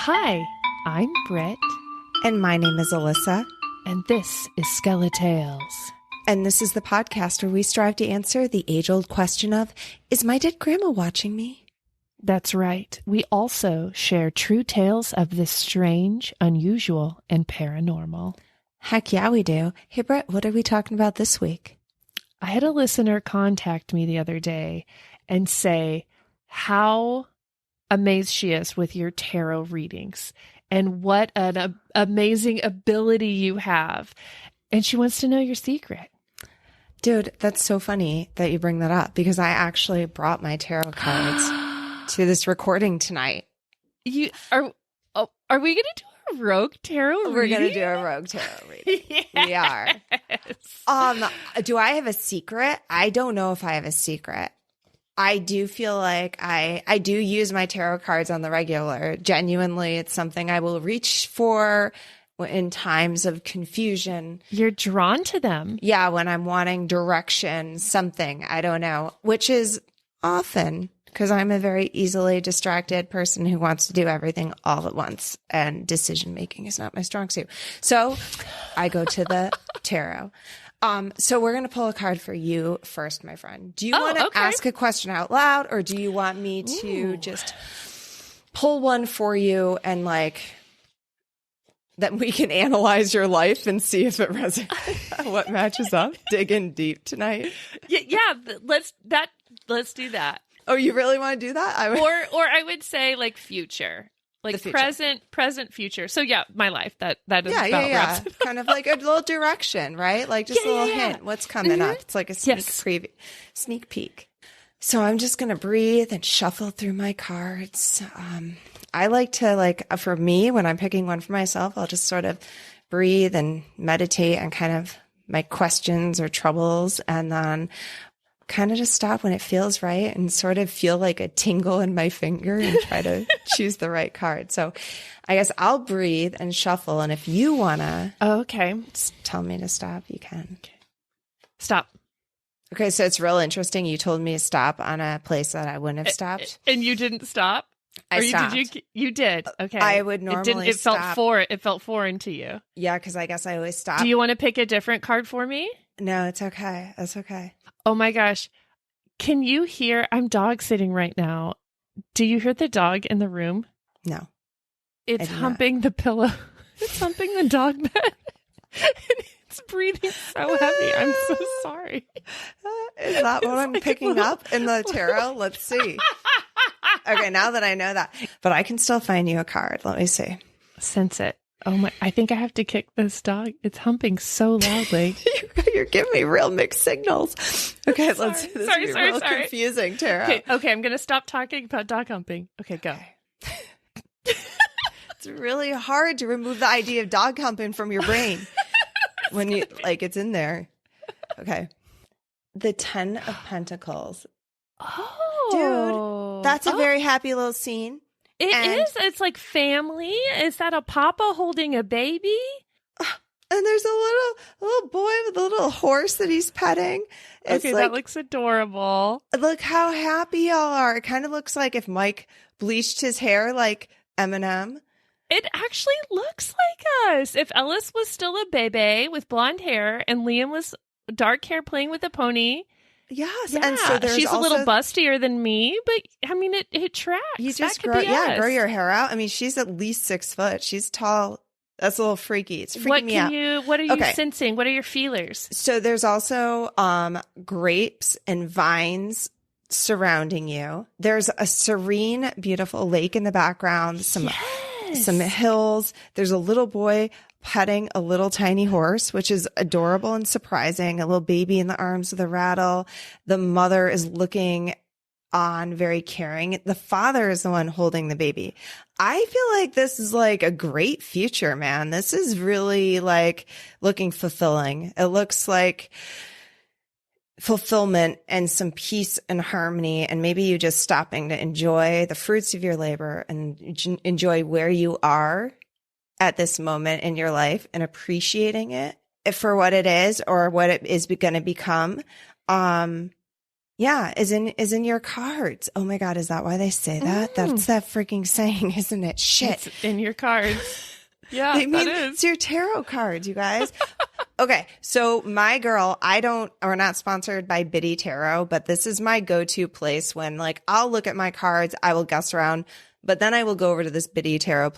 Hi, I'm Britt. And my name is Alissa. And this is SkeleTales. And this is the podcast where we strive to answer the age-old question of, is my dead grandma watching me? That's right. We also share true tales of the strange, unusual, and paranormal. Heck yeah, we do. Hey, Britt, what are we talking about this week? I had a listener contact me the other day and say how amazed she is with your tarot readings and what an amazing ability you have. And she wants to know your secret. Dude, that's so funny that you bring that up because I actually brought my tarot cards to this recording tonight. You are we going to do a rogue tarot reading? We're going to do a rogue tarot reading. Yes. We are. Do I have a secret? I don't know if I have a secret. I do feel like I do use my tarot cards on the regular. Genuinely, it's something I will reach for in times of confusion. You're drawn to them. Yeah, when I'm wanting direction, something, I don't know, which is often because I'm a very easily distracted person who wants to do everything all at once, and decision making is not my strong suit. So I go to the tarot. So we're going to pull a card for you first, my friend. Do you want to ask a question out loud, or do you want me to just pull one for you and that we can analyze your life and see if it resonates, what matches up? Dig in deep tonight. Yeah, let's do that. Oh, you really want to do that? Or I would say future. Future. Present, future. So yeah, my life. That is about wraps it up. Kind of like a little direction, right? Like just a little hint. What's coming up? It's like a sneak peek. So I'm just gonna breathe and shuffle through my cards. I like to for me, when I'm picking one for myself, I'll just sort of breathe and meditate on kind of my questions or troubles, and then kind of just stop when it feels right and sort of feel like a tingle in my finger and try to choose the right card. So I guess I'll breathe and shuffle. And if you want to tell me to stop, you can. Okay. Stop. Okay. So it's real interesting. You told me to stop on a place that I wouldn't have stopped. And you didn't stop? I stopped. You did. Okay. I would normally stop. It felt foreign to you. Yeah. Because I guess I always stop. Do you want to pick a different card for me? No, it's okay. That's okay. Oh my gosh. Can you hear? I'm dog sitting right now. Do you hear the dog in the room? No. It's humping the pillow. It's humping the dog bed. It's breathing so heavy. I'm so sorry. Is that what I'm picking up in the tarot? Let's see. Okay, now that I know that. But I can still find you a card. Let me see. Sense it. Oh my, I think I have to kick this dog. It's humping so loudly. You're giving me real mixed signals. Okay, let's see. This is real confusing, Tara. Okay, I'm going to stop talking about dog humping. Okay, go. It's really hard to remove the idea of dog humping from your brain when you, it's in there. Okay. The 10 of Pentacles. Oh. Dude, that's a very happy little scene. It is. It's like family. Is that a papa holding a baby? And there's a little boy with a little horse that he's petting. It's that looks adorable. Look how happy y'all are. It kind of looks like if Mike bleached his hair like Eminem. It actually looks like us. If Ellis was still a baby with blonde hair and Liam was dark hair playing with a pony. Yes. Yeah. And so she's a little bustier than me, but I mean, it tracks. You just grow your hair out. I mean, she's at least 6 foot. She's tall. That's a little freaky. It's freaking me out. What are you sensing? What are your feelers? So there's also grapes and vines surrounding you. There's a serene, beautiful lake in the background. Some hills. There's a little boy petting a little tiny horse, which is adorable and surprising. A little baby in the arms of the rattle. The mother is looking on, very caring. The father is the one holding the baby. I feel like this is a great future, man. This is really looking fulfilling. It looks like fulfillment and some peace and harmony, and maybe you just stopping to enjoy the fruits of your labor and enjoy where you are at this moment in your life and appreciating it for what it is or what it is going to become. Yeah, is in your cards. Oh my God, is that why they say that? That's that freaking saying, isn't it? Shit. It's in your cards. Yeah, I mean, that is. it's your tarot cards, you guys. Okay, so my girl, we're not sponsored by Biddy Tarot, but this is my go-to place when like I'll look at my cards, I will guess around, but then I will go over to this Biddy Tarot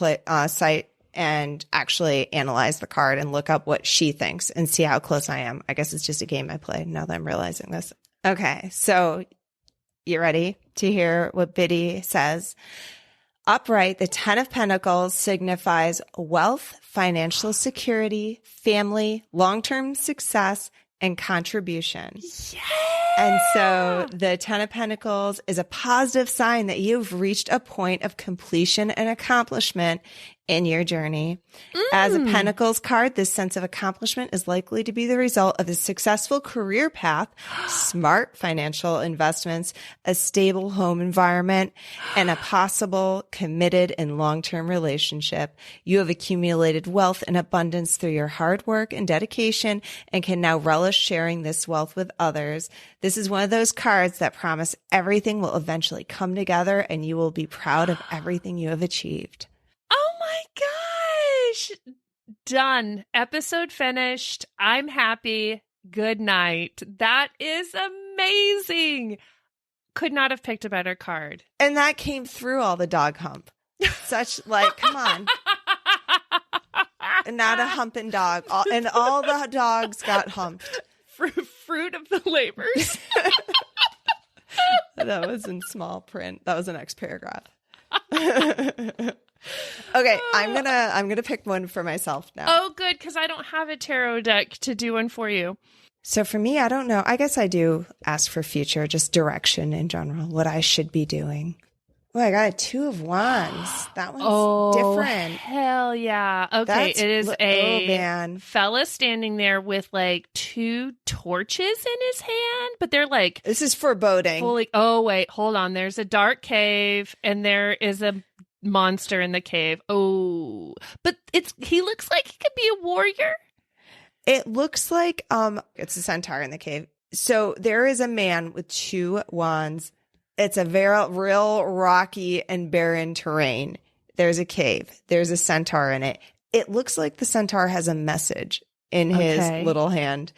site and actually analyze the card and look up what she thinks and see how close I am. I guess it's just a game I play now that I'm realizing this. Okay, so you ready to hear what Biddy says? Upright, the 10 of Pentacles signifies wealth, financial security, family, long-term success, and contribution. Yeah. And so the 10 of Pentacles is a positive sign that you've reached a point of completion and accomplishment in your journey. As a Pentacles card, this sense of accomplishment is likely to be the result of a successful career path, smart financial investments, a stable home environment, and a possible committed and long-term relationship. You have accumulated wealth and abundance through your hard work and dedication and can now relish sharing this wealth with others. This is one of those cards that promise everything will eventually come together and you will be proud of everything you have achieved. Oh my gosh. Done. Episode finished. I'm happy. Good night. That is amazing. Could not have picked a better card. And that came through all the dog hump. Such like, come on. Not a humping dog. And all the dogs got humped. Fruit of the labors. That was in small print. That was the next paragraph. Okay, I'm gonna pick one for myself now. Oh, good, because I don't have a tarot deck to do one for you. So for me, I don't know. I guess I do ask for future, just direction in general, what I should be doing. Oh, I got a 2 of Wands. That one's different. Hell yeah. Okay, it is a fella standing there with like 2 torches in his hand, but they're like... This is foreboding. Oh, wait, hold on. There's a dark cave and there is a monster in the cave. Oh, but he looks like he could be a warrior. It looks like it's a centaur in the cave. So there is a man with 2 wands. It's a real rocky and barren terrain. There's a cave. There's a centaur in it. It looks like the centaur has a message in his little hand.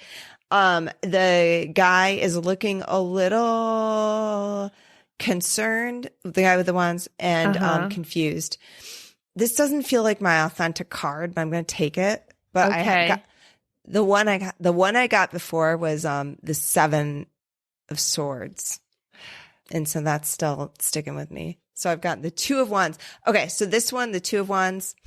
The guy is looking a little concerned, the guy with the wands, and confused. This doesn't feel like my authentic card, but I'm going to take it. But the one I got before was the 7 of Swords. And so that's still sticking with me. So I've got the 2 of Wands. Okay, so this one, the 2 of Wands,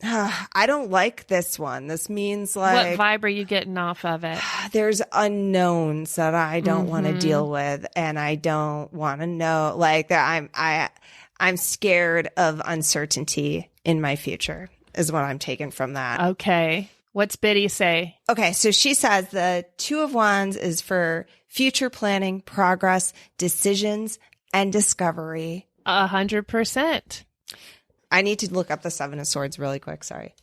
I don't like this one. This means like... What vibe are you getting off of it? There's unknowns that I don't want to deal with, and I don't want to know. Like I'm scared of uncertainty in my future is what I'm taking from that. Okay. What's Biddy say? Okay, so she says the 2 of Wands is for future planning, progress, decisions, and discovery. 100%. I need to look up the 7 of Swords really quick. Sorry.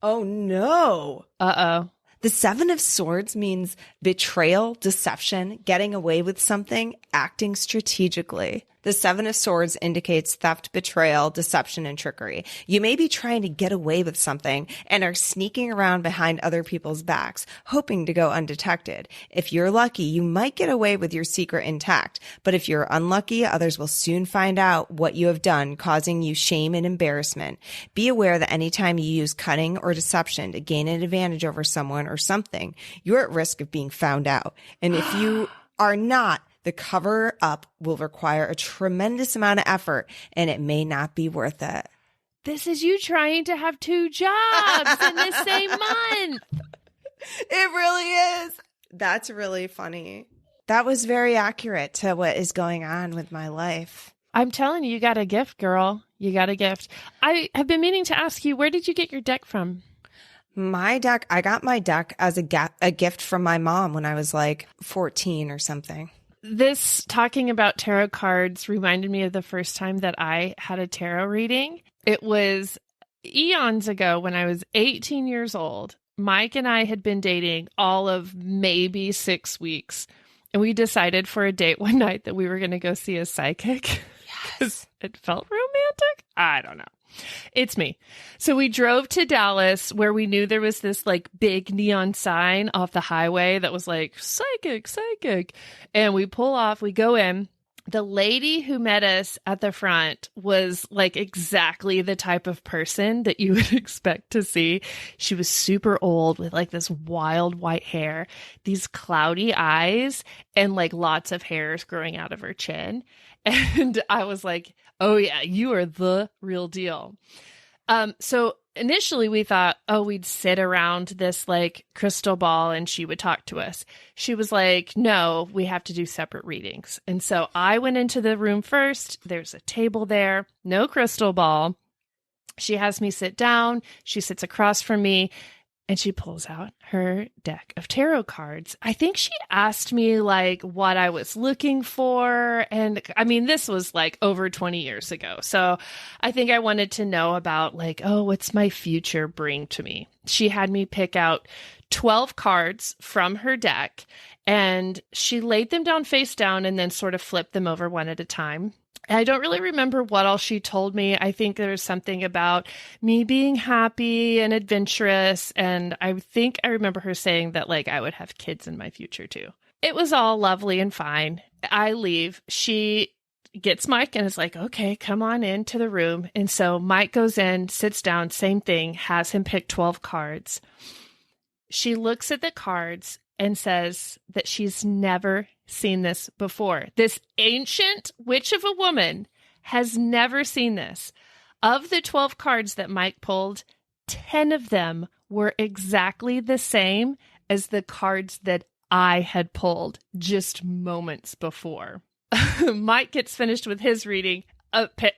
Oh, no. Uh-oh. The 7 of Swords means betrayal, deception, getting away with something, acting strategically. The 7 of Swords indicates theft, betrayal, deception, and trickery. You may be trying to get away with something and are sneaking around behind other people's backs, hoping to go undetected. If you're lucky, you might get away with your secret intact. But if you're unlucky, others will soon find out what you have done, causing you shame and embarrassment. Be aware that anytime you use cunning or deception to gain an advantage over someone or something, you're at risk of being found out. And if you are not, the cover up will require a tremendous amount of effort, and it may not be worth it. This is you trying to have 2 jobs in the same month. It really is. That's really funny. That was very accurate to what is going on with my life. I'm telling you, you got a gift, girl. You got a gift. I have been meaning to ask you, where did you get your deck from? My deck, I got my deck as a gift from my mom when I was like 14 or something. This talking about tarot cards reminded me of the first time that I had a tarot reading. It was eons ago when I was 18 years old. Mike and I had been dating all of maybe 6 weeks. And we decided for a date one night that we were going to go see a psychic. Yes. It felt romantic. I don't know. It's me. So we drove to Dallas where we knew there was this like big neon sign off the highway that was like psychic, psychic. And we pull off, we go in. The lady who met us at the front was like exactly the type of person that you would expect to see. She was super old with like this wild white hair, these cloudy eyes, and like lots of hairs growing out of her chin. And I was like, oh yeah, you are the real deal. So initially we thought, oh, we'd sit around this like crystal ball and she would talk to us. She was like, no, we have to do separate readings. And so I went into the room first. There's a table there, no crystal ball. She has me sit down. She sits across from me and she pulls out her deck of tarot cards. I think she asked me like what I was looking for. And I mean, this was like over 20 years ago. So I think I wanted to know about like, oh, what's my future bring to me? She had me pick out 12 cards from her deck and she laid them down face down and then sort of flipped them over one at a time. I don't really remember what all she told me. I think there was something about me being happy and adventurous. And I think I remember her saying that like I would have kids in my future too. It was all lovely and fine. I leave. She gets Mike and is like, okay, come on into the room. And so Mike goes in, sits down, same thing, has him pick 12 cards. She looks at the cards and says that she's never seen this before. This ancient witch of a woman has never seen this. Of the 12 cards that Mike pulled, 10 of them were exactly the same as the cards that I had pulled just moments before. Mike gets finished with his reading.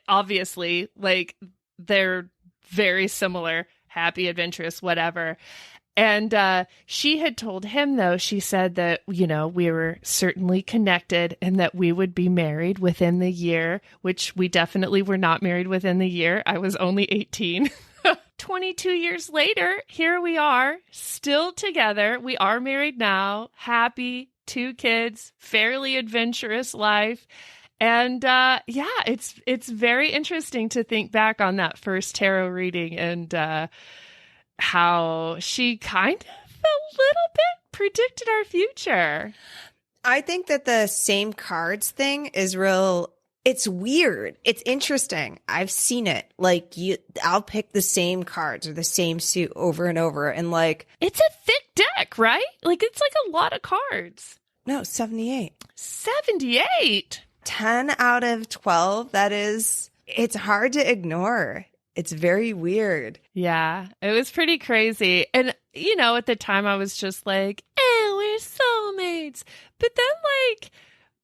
Obviously, like they're very similar, happy, adventurous, whatever. And she had told him, though, she said that, you know, we were certainly connected and that we would be married within the year, which we definitely were not married within the year. I was only 18. 22 years later, here we are, still together. We are married now, happy, 2 kids, fairly adventurous life. And yeah, it's very interesting to think back on that first tarot reading and how she kind of a little bit predicted our future. I think that the same cards thing is real. It's weird. It's interesting. I've seen it. Like I'll pick the same cards or the same suit over and over. And like, it's a thick deck, right? Like it's like a lot of cards. No, 78. 78. 10 out of 12. It's hard to ignore. It's very weird. Yeah, it was pretty crazy. And, you know, at the time I was just like, we're soulmates. But then, like,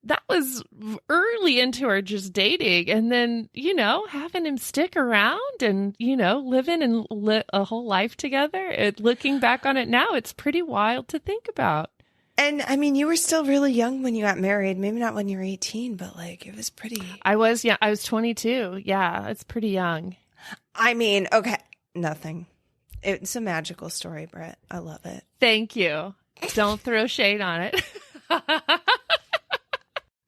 that was early into our just dating. And then, you know, having him stick around and, you know, living and a whole life together. Looking back on it now, it's pretty wild to think about. And I mean, you were still really young when you got married. Maybe not when you were 18, but like, it was pretty. I was 22. Yeah, it's pretty young. I mean, okay, nothing. It's a magical story, Britt. I love it. Thank you. Don't throw shade on it.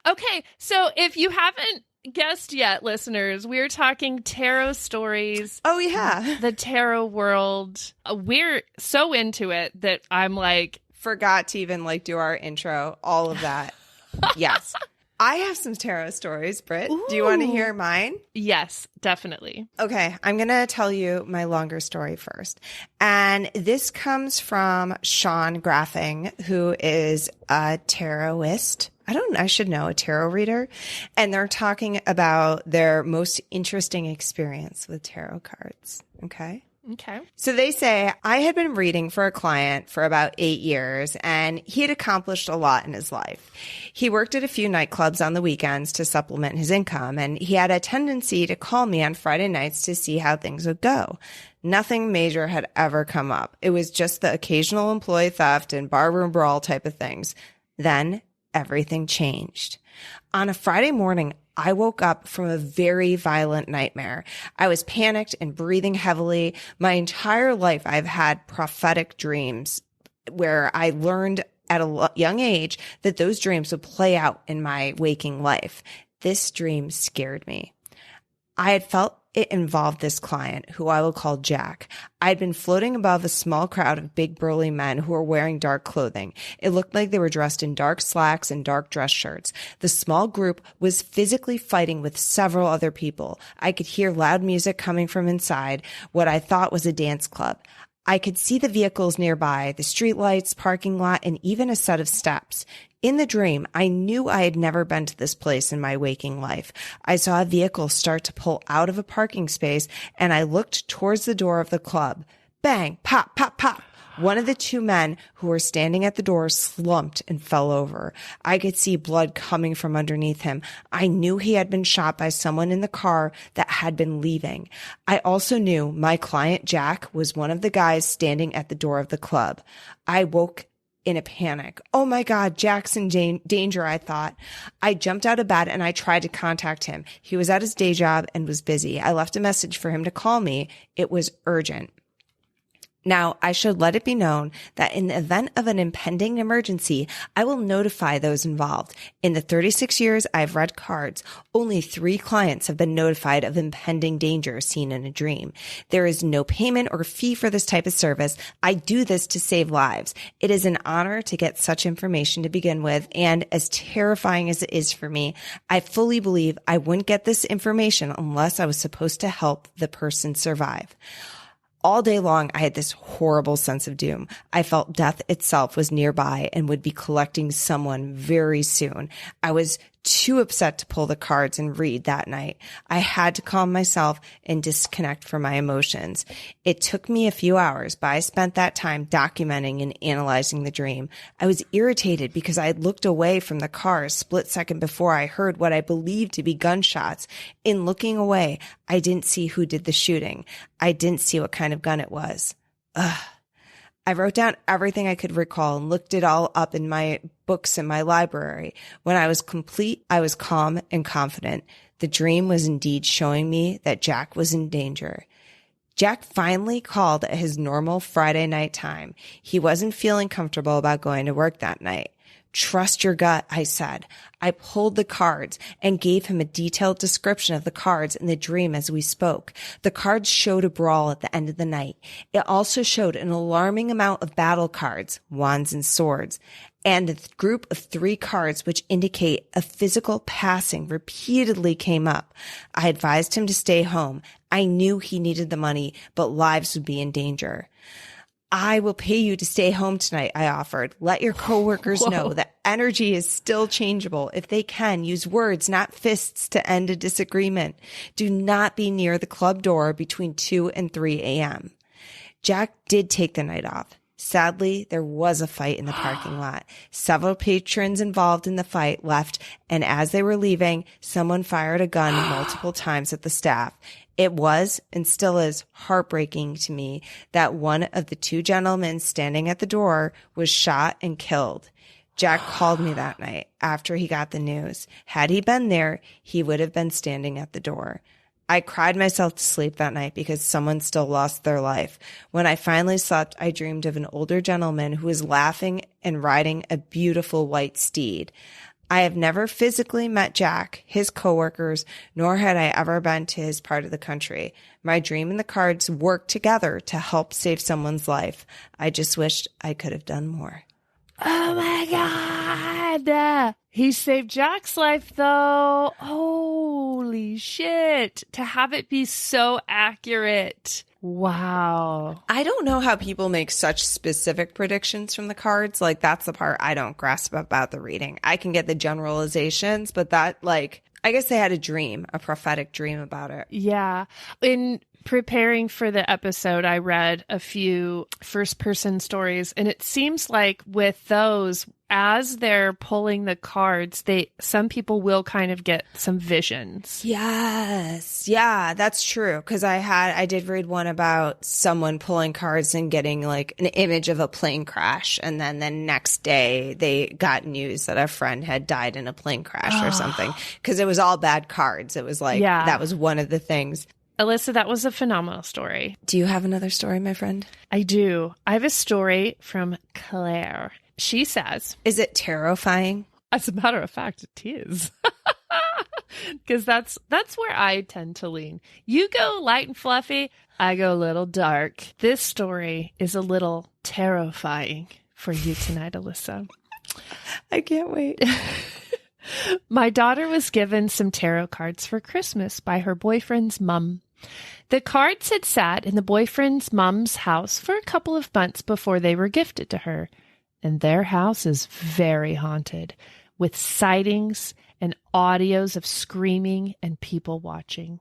Okay, so if you haven't guessed yet, listeners, we're talking tarot stories. Oh, yeah. The tarot world. We're so into it that I'm like... Forgot to even like do our intro, all of that. Yes. I have some tarot stories, Britt. Ooh. Do you want to hear mine? Yes, definitely. Okay, I'm going to tell you my longer story first. And this comes from Sean Graffing, who is a tarotist. I should know, a tarot reader. And they're talking about their most interesting experience with tarot cards. Okay? Okay. So they say, I had been reading for a client for about 8 years, and he had accomplished a lot in his life. He worked at a few nightclubs on the weekends to supplement his income, and he had a tendency to call me on Friday nights to see how things would go. Nothing major had ever come up. It was just the occasional employee theft and barroom brawl type of things. Then everything changed. On a Friday morning, I woke up from a very violent nightmare. I was panicked and breathing heavily. My entire life, I've had prophetic dreams where I learned at a young age that those dreams would play out in my waking life. This dream scared me. I had felt it involved this client, who I will call Jack. I had been floating above a small crowd of big burly men who were wearing dark clothing. It looked like they were dressed in dark slacks and dark dress shirts. The small group was physically fighting with several other people. I could hear loud music coming from inside what I thought was a dance club. I could see the vehicles nearby, the streetlights, parking lot, and even a set of steps. In the dream, I knew I had never been to this place in my waking life. I saw a vehicle start to pull out of a parking space, and I looked towards the door of the club. Bang, pop, pop, pop. One of the two men who were standing at the door slumped and fell over. I could see blood coming from underneath him. I knew he had been shot by someone in the car that had been leaving. I also knew my client Jack was one of the guys standing at the door of the club. I woke in a panic. Oh my God, Jack's in danger, I thought. I jumped out of bed and I tried to contact him. He was at his day job and was busy. I left a message for him to call me. It was urgent. Now, I should let it be known that in the event of an impending emergency, I will notify those involved. In the 36 years I've read cards, only 3 clients have been notified of impending danger seen in a dream. There is no payment or fee for this type of service. I do this to save lives. It is an honor to get such information to begin with, and as terrifying as it is for me, I fully believe I wouldn't get this information unless I was supposed to help the person survive. All day long, I had this horrible sense of doom. I felt death itself was nearby and would be collecting someone very soon. I was too upset to pull the cards and read that night. I had to calm myself and disconnect from my emotions. It took me a few hours, but I spent that time documenting and analyzing the dream. I was irritated because I had looked away from the car a split second before I heard what I believed to be gunshots. In looking away, I didn't see who did the shooting. I didn't see what kind of gun it was. Ugh. I wrote down everything I could recall and looked it all up in my books in my library. When I was complete, I was calm and confident. The dream was indeed showing me that Jack was in danger. Jack finally called at his normal Friday night time. He wasn't feeling comfortable about going to work that night. Trust your gut, I said. I pulled the cards and gave him a detailed description of the cards in the dream as we spoke. The cards showed a brawl at the end of the night. It also showed an alarming amount of battle cards, wands and swords, and a group of 3 cards which indicate a physical passing repeatedly came up. I advised him to stay home. I knew he needed the money, but lives would be in danger. I will pay you to stay home tonight, I offered. Let your coworkers know that energy is still changeable. If they can, use words, not fists, to end a disagreement. Do not be near the club door between 2 and 3 a.m. Jack did take the night off. Sadly, there was a fight in the parking lot. Several patrons involved in the fight left, and as they were leaving, someone fired a gun multiple times at the staff. It was, and still is, heartbreaking to me that one of the 2 gentlemen standing at the door was shot and killed. Jack called me that night after he got the news. Had he been there, he would have been standing at the door. I cried myself to sleep that night because someone still lost their life. When I finally slept, I dreamed of an older gentleman who was laughing and riding a beautiful white steed. I have never physically met Jack, his coworkers, nor had I ever been to his part of the country. My dream and the cards worked together to help save someone's life. I just wished I could have done more. Oh my God. He saved Jack's life though. Holy shit. To have it be so accurate. Wow. I don't know how people make such specific predictions from the cards. Like, that's the part I don't grasp about the reading. I can get the generalizations, but that, like, I guess they had a dream, a prophetic dream about it. Yeah. In preparing for the episode, I read a few first-person stories, and it seems like with those, as they're pulling the cards, some people will kind of get some visions. Yes. Yeah, that's true. Because I did read one about someone pulling cards and getting like an image of a plane crash. And then the next day they got news that a friend had died in a plane crash or something. Because it was all bad cards. It was like, that was one of the things. Alissa, that was a phenomenal story. Do you have another story, my friend? I do. I have a story from Claire. She says, is it terrifying? as a matter of fact, it is. Because that's where I tend to lean. You go light and fluffy, I go a little dark. This story is a little terrifying for you tonight, Alissa. I can't wait. My daughter was given some tarot cards for Christmas by her boyfriend's mom. The cards had sat in the boyfriend's mom's house for a couple of months before they were gifted to her. And their house is very haunted, with sightings and audios of screaming and people watching.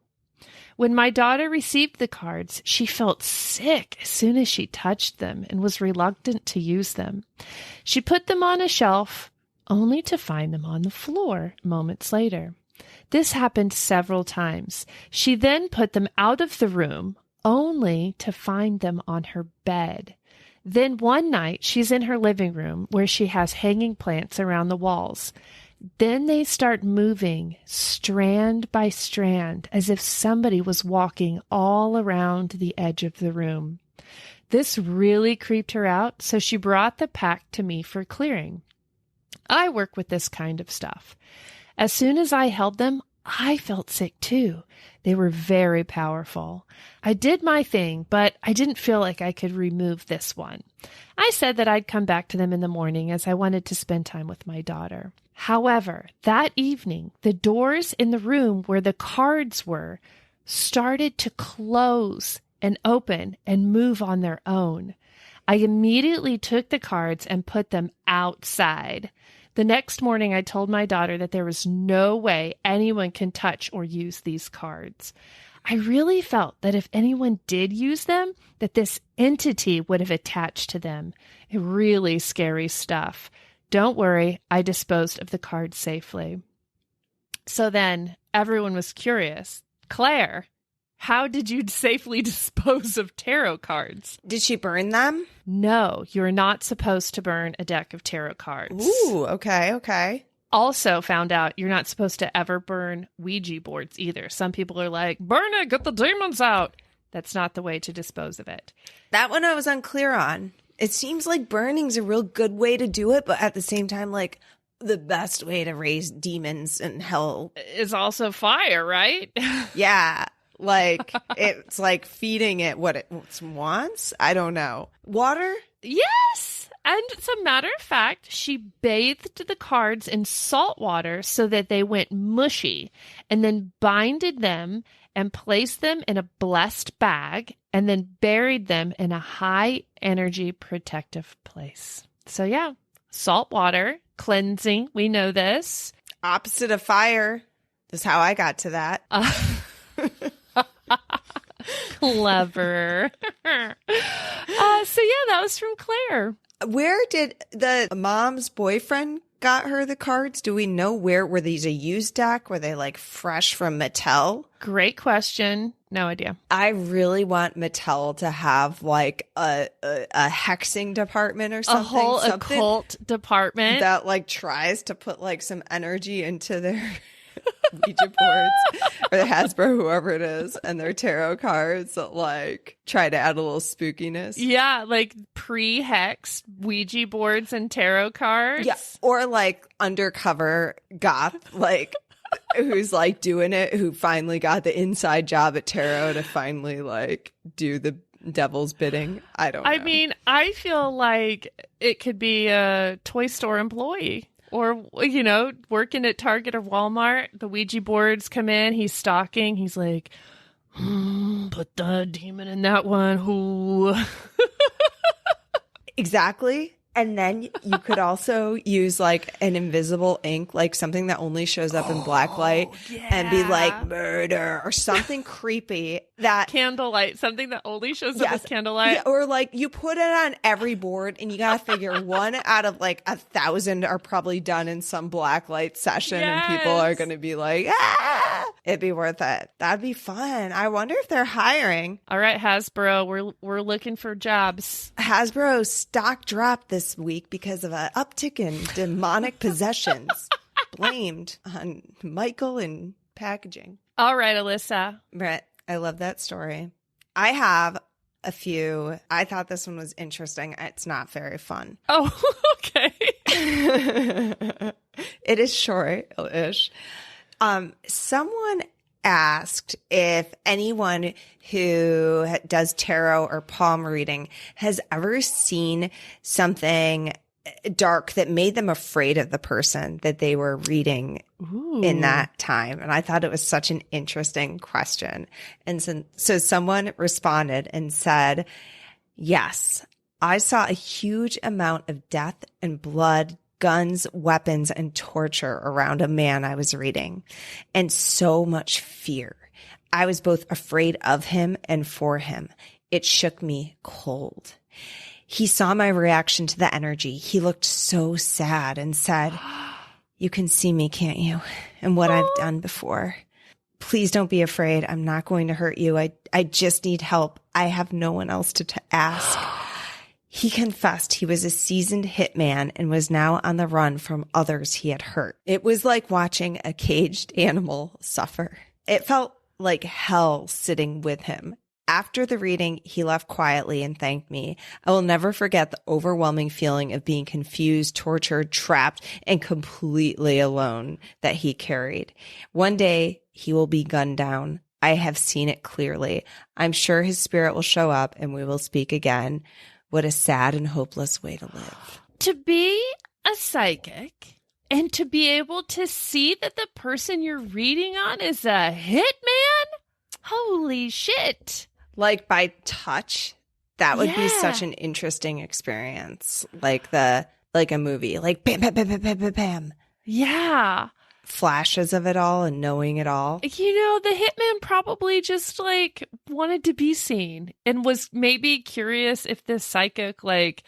When my daughter received the cards, she felt sick as soon as she touched them and was reluctant to use them. She put them on a shelf, only to find them on the floor moments later. This happened several times. She then put them out of the room, only to find them on her bed. Then one night, she's in her living room where she has hanging plants around the walls. Then they start moving strand by strand as if somebody was walking all around the edge of the room. This really creeped her out, so she brought the pack to me for clearing. I work with this kind of stuff. As soon as I held them, I felt sick too. They were very powerful. I did my thing, but I didn't feel like I could remove this one. I said that I'd come back to them in the morning as I wanted to spend time with my daughter. However, that evening, the doors in the room where the cards were started to close and open and move on their own. I immediately took the cards and put them outside. The next morning, I told my daughter that there was no way anyone can touch or use these cards. I really felt that if anyone did use them, that this entity would have attached to them. Really scary stuff. Don't worry, I disposed of the cards safely. So then everyone was curious. Claire, how did you safely dispose of tarot cards? Did she burn them? No, you're not supposed to burn a deck of tarot cards. Ooh, okay. Also found out you're not supposed to ever burn Ouija boards either. Some people are like, burn it, get the demons out. That's not the way to dispose of it. That one I was unclear on. It seems like burning's a real good way to do it, but at the same time, like, the best way to raise demons in hell is also fire, right? Yeah. Like, it's like feeding it what it wants. I don't know. Water? Yes. And as a matter of fact, she bathed the cards in salt water so that they went mushy, and then binded them and placed them in a blessed bag, and then buried them in a high energy protective place. So yeah, salt water, cleansing. We know this. Opposite of fire. That's how I got to that. Clever. So yeah, that was from Claire. Where did the mom's boyfriend got her the cards? Do we know where? Were these a used deck? Were they like fresh from Mattel? Great question. No idea. I really want Mattel to have like a hexing department or something. A whole occult department that like tries to put like some energy into their Ouija boards or the Hasbro, whoever it is, and their tarot cards that like try to add a little spookiness. Yeah, like pre-hexed Ouija boards and tarot cards. Yeah, or like undercover goth, like who's like doing it, who finally got the inside job at tarot to finally like do the devil's bidding. I don't know. I mean, I feel like it could be a toy store employee. Or, you know, working at Target or Walmart, the Ouija boards come in, he's stalking, he's like, put the demon in that one. Ooh. Exactly. And then you could also use like an invisible ink, like something that only shows up in black light, and be like murder or something creepy. That candlelight, something that only shows up as candlelight. Yeah, or like you put it on every board and you got to figure 1 out of like 1,000 are probably done in some black light session, and people are going to be like, ah! It'd be worth it. That'd be fun. I wonder if they're hiring. All right, Hasbro, we're looking for jobs. Hasbro stock dropped this week because of an uptick in demonic possessions blamed on Michael and packaging. All right, Alissa. Britt, I love that story. I have a few. I thought this one was interesting. It's not very fun. Oh, okay. It is short-ish. Someone asked if anyone who does tarot or palm reading has ever seen something dark that made them afraid of the person that they were reading in that time. And I thought it was such an interesting question. And so someone responded and said, yes, I saw a huge amount of death and blood, guns, weapons, and torture around a man I was reading, and so much fear. I was both afraid of him and for him. It shook me cold. He saw my reaction to the energy. He looked so sad and said, you can see me, can't you? And what I've done before. Please don't be afraid. I'm not going to hurt you. I just need help. I have no one else to ask. He confessed he was a seasoned hitman and was now on the run from others he had hurt. It was like watching a caged animal suffer. It felt like hell sitting with him. After the reading, he left quietly and thanked me. I will never forget the overwhelming feeling of being confused, tortured, trapped, and completely alone that he carried. One day, he will be gunned down. I have seen it clearly. I'm sure his spirit will show up and we will speak again. What a sad and hopeless way to live. To be a psychic and to be able to see that the person you're reading on is a hitman? Holy shit. Like by touch, that would be such an interesting experience. Like a movie, like bam, bam, bam, bam, bam, bam, bam. Yeah. Flashes of it all and knowing it all. You know, the hitman probably just like wanted to be seen and was maybe curious if this psychic, like,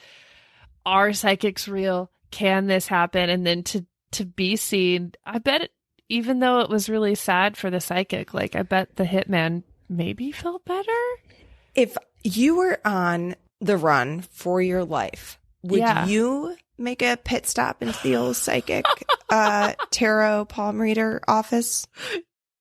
are psychics real? Can this happen? And then to be seen, I bet it, even though it was really sad for the psychic, like I bet the hitman maybe felt better. If you were on the run for your life, would you make a pit stop into the old psychic tarot palm reader office?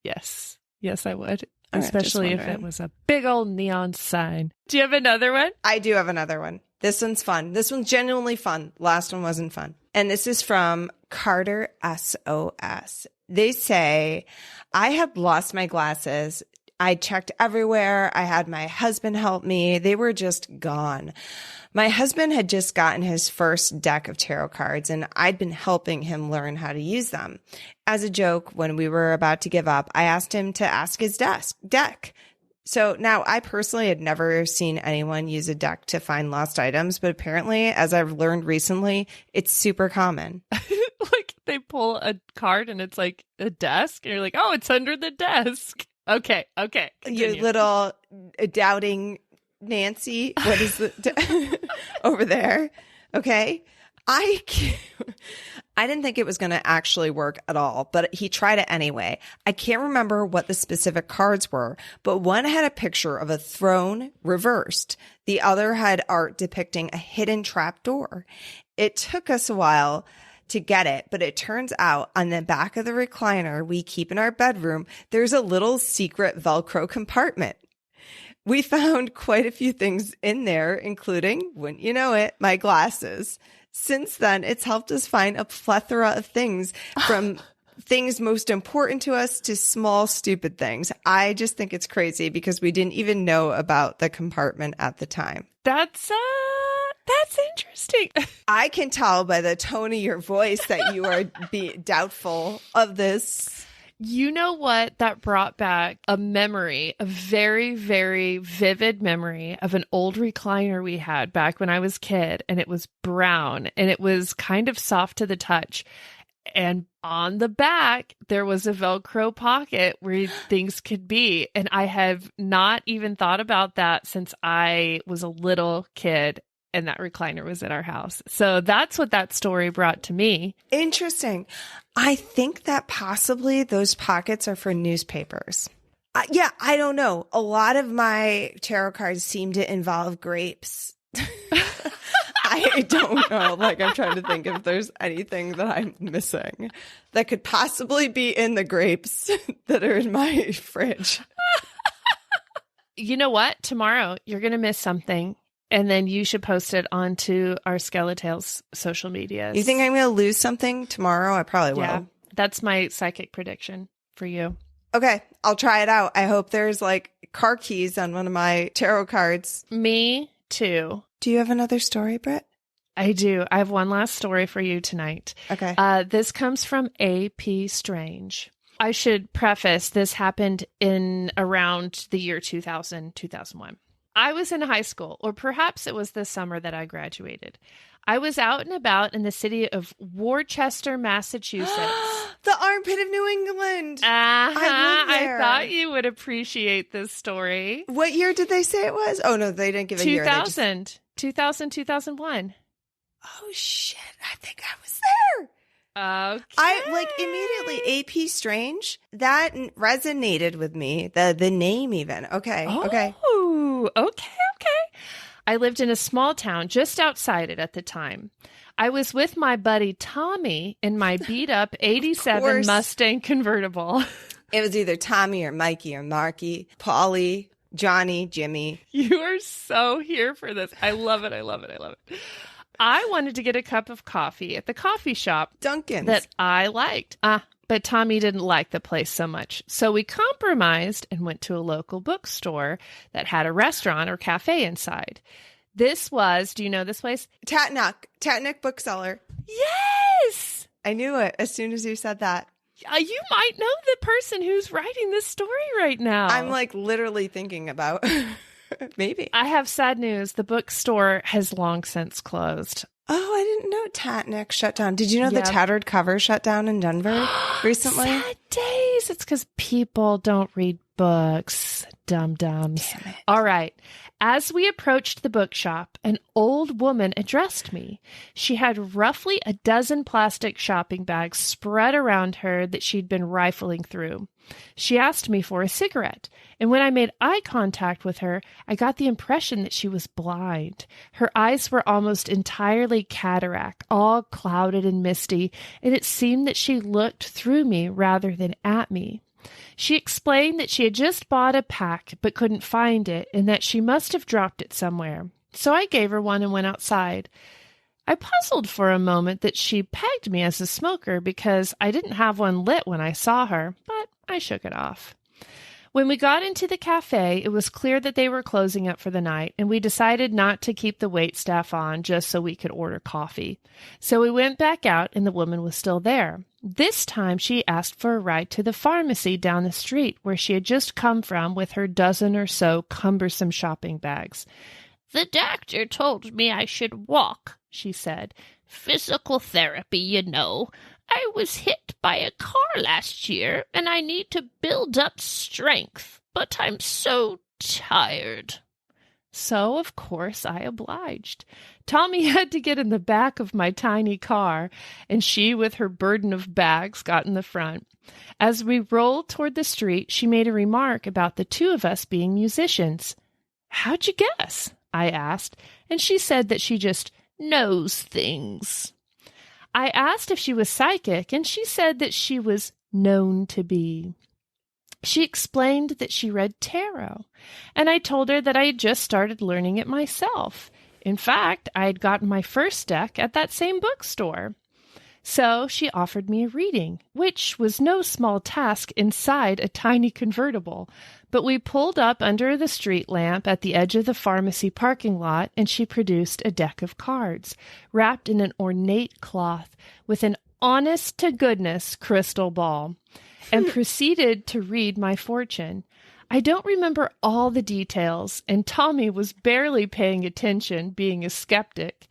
Yes. Yes, I would. All Especially if it was a big old neon sign. Do you have another one? I do have another one. This one's fun. This one's genuinely fun. Last one wasn't fun. And this is from Carter SOS. They say, I had lost my glasses. I checked everywhere. I had my husband help me. They were just gone. My husband had just gotten his first deck of tarot cards, and I'd been helping him learn how to use them. As a joke, when we were about to give up, I asked him to ask his deck. So now I personally had never seen anyone use a deck to find lost items, but apparently, as I've learned recently, it's super common. Like they pull a card and it's like a desk, and you're like, oh, it's under the desk. Okay. Continue. Your little doubting Nancy, what is the over there? Okay. I didn't think it was going to actually work at all, but he tried it anyway. I can't remember what the specific cards were, but one had a picture of a throne reversed. The other had art depicting a hidden trap door. It took us a while to get it, but it turns out on the back of the recliner we keep in our bedroom, there's a little secret Velcro compartment. We found quite a few things in there, including, wouldn't you know it, my glasses. Since then, it's helped us find a plethora of things, from things most important to us to small, stupid things. I just think it's crazy because we didn't even know about the compartment at the time. That's interesting. I can tell by the tone of your voice that you are doubtful of this. You know what? That brought back a memory, a very, very vivid memory of an old recliner we had back when I was a kid, and it was brown and it was kind of soft to the touch. And on the back, there was a Velcro pocket where things could be. And I have not even thought about that since I was a little kid and that recliner was in our house. So that's what that story brought to me. Interesting. I think that possibly those pockets are for newspapers. Yeah, I don't know. A lot of my tarot cards seem to involve grapes. I don't know. Like, I'm trying to think if there's anything that I'm missing that could possibly be in the grapes that are in my fridge. You know what? Tomorrow you're going to miss something, and then you should post it onto our SkeleTales social medias. You think I'm going to lose something tomorrow? I probably will. Yeah, that's my psychic prediction for you. Okay, I'll try it out. I hope there's like car keys on one of my tarot cards. Me too. Do you have another story, Britt? I do. I have one last story for you tonight. Okay. This comes from A.P. Strange. I should preface, this happened in around the year 2000, 2001. I was in high school, or perhaps it was the summer that I graduated. I was out and about in the city of Worcester, Massachusetts. The armpit of New England. I thought you would appreciate this story. What year did they say it was? Oh, no, they didn't give a year. 2001. Oh, shit. I think I was there. Okay. I like immediately AP Strange. That resonated with me. The name even. Okay. Okay. Oh, okay. I lived in a small town just outside it at the time. I was with my buddy Tommy in my beat up 87 Mustang convertible. It was either Tommy or Mikey or Marky, Polly, Johnny, Jimmy. You are so here for this. I love it. I wanted to get a cup of coffee at the coffee shop Dunkin's that I liked. But Tommy didn't like the place so much. So we compromised and went to a local bookstore that had a restaurant or cafe inside. This was, do you know this place? Tatnook Bookseller. Yes! I knew it as soon as you said that. You might know the person who's writing this story right now. I'm like literally thinking about maybe. I have sad news. The bookstore has long since closed. Oh, I didn't know Tatnook shut down. Did you know the Tattered Cover shut down in Denver recently? Sad days. It's because people don't read books. Dum-dums. Damn it. All right. As we approached the bookshop, an old woman addressed me. She had roughly a dozen plastic shopping bags spread around her that she'd been rifling through. She asked me for a cigarette, and when I made eye contact with her, I got the impression that she was blind. Her eyes were almost entirely cataract, all clouded and misty, and it seemed that she looked through me rather than at me. She explained that she had just bought a pack but couldn't find it and that she must have dropped it somewhere. So I gave her one and went outside. I puzzled for a moment that she pegged me as a smoker because I didn't have one lit when I saw her, but I shook it off. When we got into the cafe, it was clear that they were closing up for the night, and we decided not to keep the waitstaff on just so we could order coffee. So we went back out, and the woman was still there. This time, she asked for a ride to the pharmacy down the street where she had just come from with her dozen or so cumbersome shopping bags. "The doctor told me I should walk," she said. "Physical therapy, you know. I was hit by a car last year, and I need to build up strength, but I'm so tired." So, of course, I obliged. Tommy had to get in the back of my tiny car, and she, with her burden of bags, got in the front. As we rolled toward the street, she made a remark about the two of us being musicians. "How'd you guess?" I asked, and she said that she just knows things. I asked if she was psychic, and she said that she was known to be. She explained that she read tarot, and I told her that I had just started learning it myself. In fact, I had gotten my first deck at that same bookstore. So she offered me a reading, which was no small task inside a tiny convertible. But we pulled up under the street lamp at the edge of the pharmacy parking lot, and she produced a deck of cards, wrapped in an ornate cloth with an honest-to-goodness crystal ball, and proceeded to read my fortune. I don't remember all the details, and Tommy was barely paying attention, being a skeptic.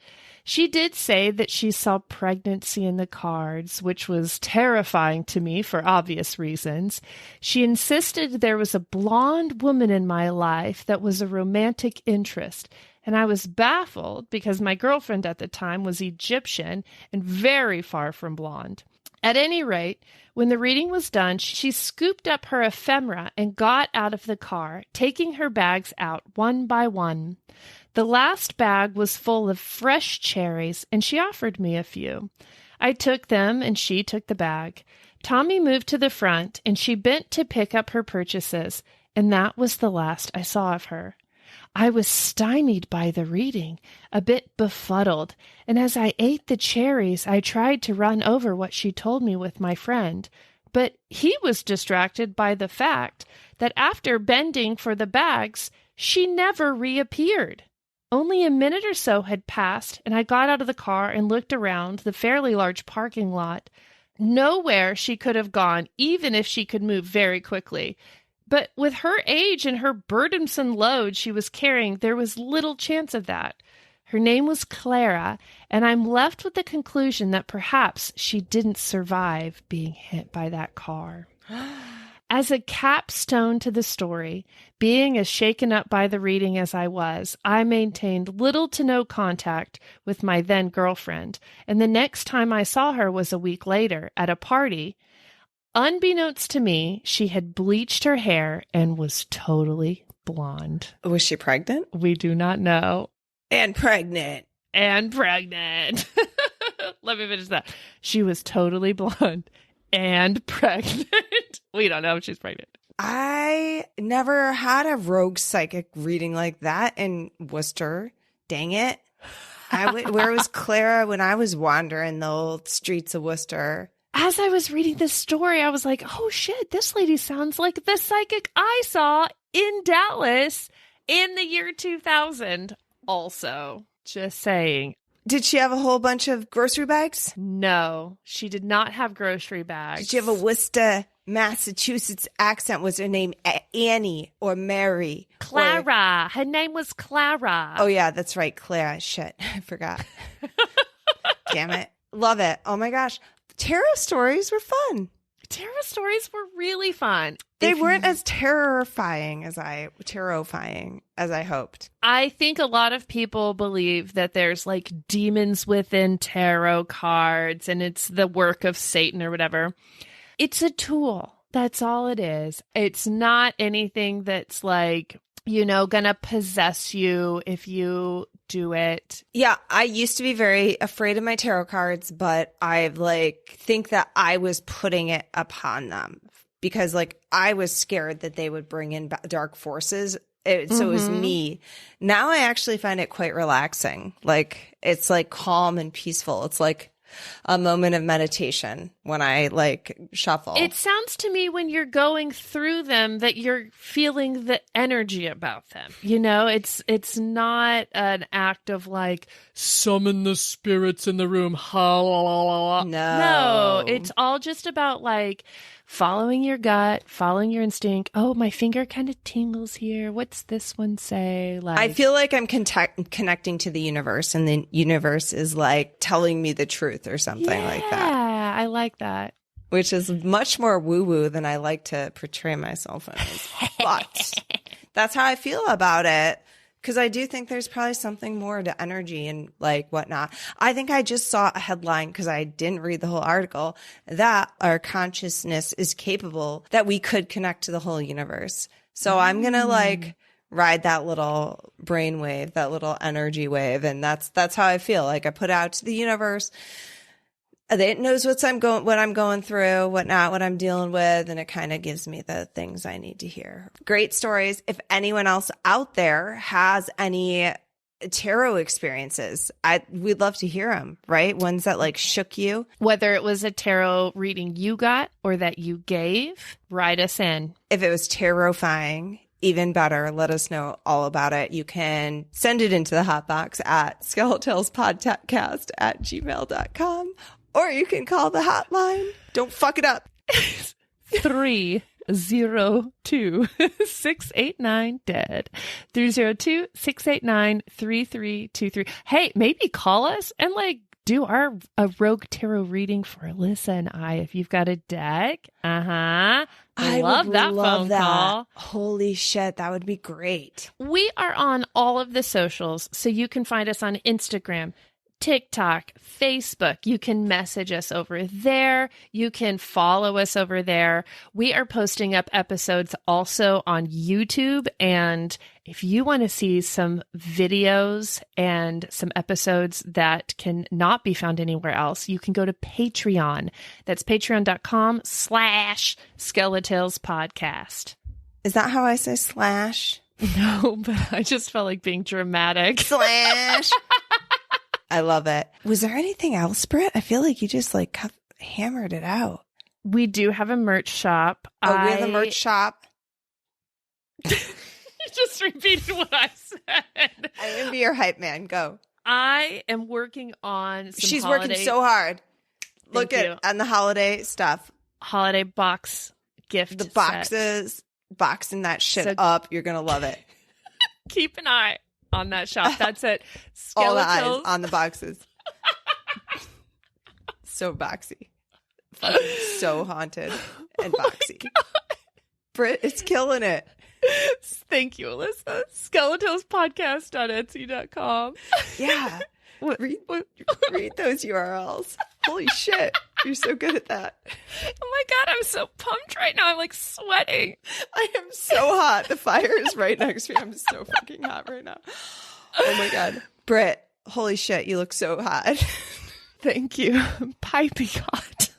She did say that she saw pregnancy in the cards, which was terrifying to me for obvious reasons. She insisted there was a blonde woman in my life that was a romantic interest, and I was baffled because my girlfriend at the time was Egyptian and very far from blonde. At any rate, when the reading was done, she scooped up her ephemera and got out of the car, taking her bags out one by one. The last bag was full of fresh cherries, and she offered me a few. I took them, and she took the bag. Tommy moved to the front, and she bent to pick up her purchases. and that was the last I saw of her. I was stymied by the reading, a bit befuddled, and as I ate the cherries, I tried to run over what she told me with my friend. But he was distracted by the fact that after bending for the bags, she never reappeared. Only a minute or so had passed, and I got out of the car and looked around the fairly large parking lot. Nowhere she could have gone, even if she could move very quickly. But with her age and her burdensome load she was carrying, there was little chance of that. Her name was Clara, and I'm left with the conclusion that perhaps she didn't survive being hit by that car. As a capstone to the story, being as shaken up by the reading as I was, I maintained little to no contact with my then girlfriend, and the next time I saw her was a week later at a party. Unbeknownst to me, she had bleached her hair and was totally blonde. Was she pregnant? We do not know. And pregnant. And pregnant. Let me finish that. She was totally blonde and pregnant. We don't know if she's pregnant. I never had a rogue psychic reading like that in Worcester. Dang it. Where was Clara when I was wandering the old streets of Worcester? As I was reading this story, I was like, oh shit, this lady sounds like the psychic I saw in Dallas in the year 2000. Also, just saying. Did she have a whole bunch of grocery bags? No, she did not have grocery bags. Did she have a Worcester, Massachusetts accent? Was her name Annie or Mary? Clara. Her name was Clara. Oh, yeah, that's right. Clara. Shit. I forgot. Damn it. Love it. Oh, my gosh. Tarot stories were fun. Tarot stories were really fun. They weren't as terrifying as I hoped. I think a lot of people believe that there's like demons within tarot cards and it's the work of Satan or whatever. It's a tool. That's all it is. It's not anything that's like, you know, gonna possess you if you do it. Yeah, I used to be very afraid of my tarot cards, but I think that I was putting it upon them because I was scared that they would bring in dark forces. So it was me. Now I actually find it quite relaxing. It's calm and peaceful. It's like a moment of meditation when I shuffle. It sounds to me when you're going through them that you're feeling the energy about them. You know, it's not an act of summon the spirits in the room. No, it's all just about following your gut, following your instinct. Oh, my finger kind of tingles here. What's this one say? I feel like I'm connecting to the universe, and the universe is telling me the truth or something like that. Yeah, I like that. Which is much more woo-woo than I like to portray myself as. But that's how I feel about it. Because I do think there's probably something more to energy and whatnot. I think I just saw a headline because I didn't read the whole article that our consciousness is capable, that we could connect to the whole universe. So I'm going to ride that little brain wave, that little energy wave. And that's how I feel. I put out to the universe. It knows what I'm going through, whatnot, what I'm dealing with, and it kind of gives me the things I need to hear. Great stories. If anyone else out there has any tarot experiences, we'd love to hear them, right? Ones that shook you. Whether it was a tarot reading you got or that you gave, write us in. If it was tarot-fying, even better, let us know all about it. You can send it into the hotbox at SkeleTalesPodcast@gmail.com. Or you can call the hotline. Don't fuck it up. 302-689-DEAD. 302-689-3323. Hey, maybe call us and do a rogue tarot reading for Alissa and I if you've got a deck. I love that phone call. Holy shit, that would be great. We are on all of the socials, so you can find us on Instagram, TikTok, Facebook. You can message us over there. You can follow us over there. We are posting up episodes also on YouTube. And if you want to see some videos and some episodes that can not be found anywhere else, you can go to Patreon. That's patreon.com/SkeleTales podcast. Is that how I say slash? No, but I just felt like being dramatic. Slash. I love it. Was there anything else, Britt? I feel like you just like hammered it out. We do have a merch shop. We have a merch shop. You just repeated what I said. I'm going to be your hype man. Go. I am working on some She's working so hard. Look at the holiday stuff. Holiday box gift. The boxes. Boxing that shit up. You're going to love it. Keep an eye on that shop. That's it. All the eyes on the boxes. So boxy. Fucking so haunted and boxy. Britt, it's killing it. Thank you, Alissa. SkeleTalesPodcast.etsy.com. Yeah. Read those URLs. Holy shit. You're so good at that. Oh my God, I'm so pumped right now. I'm like sweating. I am so hot. The fire is right next to me. I'm so fucking hot right now. Oh my God. Britt, holy shit. You look so hot. Thank you. I'm piping hot.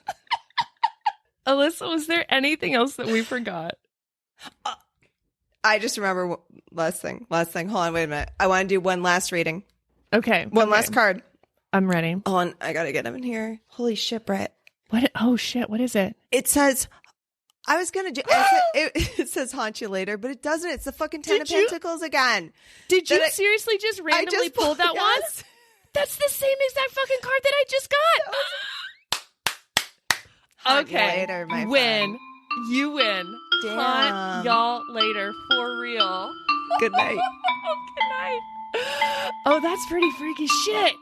Alissa, was there anything else that we forgot? I just remember last thing. Hold on, wait a minute. I want to do one last reading. Okay. One last card. I'm ready. Hold on. I got to get him in here. Holy shit, Britt. What? Oh shit. What is it? It says, I was going to do, it says haunt you later, but it doesn't. It's the fucking Ten of Pentacles again. Did you seriously just randomly pull that one? That's the same exact fucking card that I just got. Okay. Later, my win. friend. You win. Damn. Haunt y'all later. For real. Good night. Good night. Oh, that's pretty freaky shit.